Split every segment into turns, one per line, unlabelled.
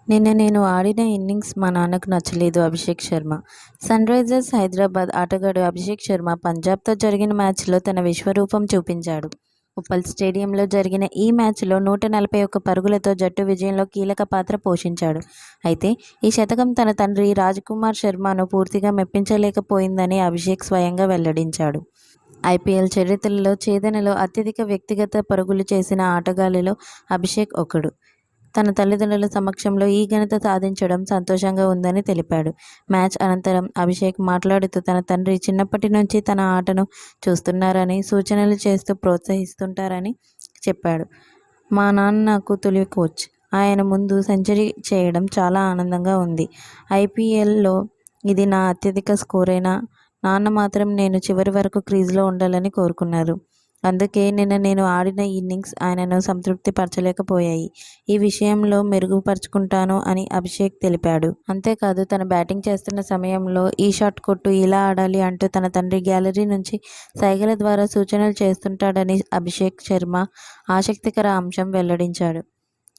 నిన్న నేను ఆడిన ఇన్నింగ్స్ మా నాన్నకు నచ్చలేదు. అభిషేక్ శర్మ. సన్రైజర్స్ హైదరాబాద్ ఆటగాడు అభిషేక్ శర్మ పంజాబ్తో జరిగిన మ్యాచ్లో తన విశ్వరూపం చూపించాడు. ఉప్పల్ స్టేడియంలో జరిగిన ఈ మ్యాచ్లో 141 పరుగులతో జట్టు విజయంలో కీలక పాత్ర పోషించాడు. అయితే ఈ శతకం తన తండ్రి రాజ్కుమార్ శర్మను పూర్తిగా మెప్పించలేకపోయిందని అభిషేక్ స్వయంగా వెల్లడించాడు. ఐపీఎల్ చరిత్రలో ఛేదనలో అత్యధిక వ్యక్తిగత పరుగులు చేసిన ఆటగాళ్లలో అభిషేక్ ఒకడు. తన తల్లిదండ్రుల సమక్షంలో ఈ ఘనత సాధించడం సంతోషంగా ఉందని తెలిపాడు. మ్యాచ్ అనంతరం అభిషేక్ మాట్లాడుతూ తన తండ్రి చిన్నప్పటి నుంచి తన ఆటను చూస్తున్నారని, సూచనలు చేస్తూ ప్రోత్సహిస్తుంటారని చెప్పాడు. మా నాన్న నాకు తొలి కోచ్. ఆయన ముందు సెంచరీ చేయడం చాలా ఆనందంగా ఉంది. ఐపీఎల్లో ఇది నా అత్యధిక స్కోరైనా నాన్న మాత్రం నేను చివరి వరకు క్రీజులో ఉండాలని కోరుకున్నారు. అందుకే నిన్న నేను ఆడిన ఇన్నింగ్స్ ఆయనను సంతృప్తి పరచలేకపోయాయి. ఈ విషయంలో మెరుగుపరుచుకుంటాను అని అభిషేక్ తెలిపాడు. అంతేకాదు తన బ్యాటింగ్ చేస్తున్న సమయంలో ఈ షాట్ కొట్టు, ఇలా ఆడాలి అంటూ తన తండ్రి గ్యాలరీ నుంచి సైగల ద్వారా సూచనలు చేస్తుంటాడని అభిషేక్ శర్మ ఆసక్తికర అంశం వెల్లడించాడు.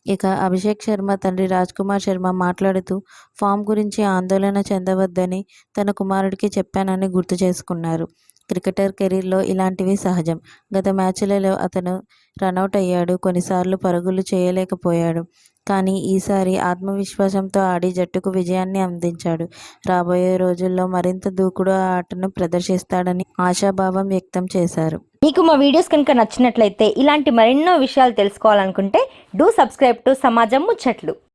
ఇక అభిషేక్ శర్మ తండ్రి రాజ్కుమార్ శర్మ మాట్లాడుతూ ఫామ్ గురించి ఆందోళన చెందవద్దని తన కుమారుడికి చెప్పానని గుర్తు చేసుకున్నారు. క్రికెటర్ కెరీర్లో ఇలాంటివి సహజం. గత మ్యాచ్లలో అతను రనౌట్ అయ్యాడు, కొన్నిసార్లు పరుగులు చేయలేకపోయాడు. కానీ ఈసారి ఆత్మవిశ్వాసంతో ఆడి జట్టుకు విజయాన్ని అందించాడు. రాబోయే రోజుల్లో మరింత దూకుడు ఆటను ప్రదర్శిస్తాడని ఆశాభావం వ్యక్తం చేశారు.
మీకు మా వీడియోస్ కనుక నచ్చినట్లయితే ఇలాంటి మరెన్నో విషయాలు తెలుసుకోవాలనుకుంటే డూ సబ్స్క్రైబ్ టు సమాజం ముచ్చట్లు.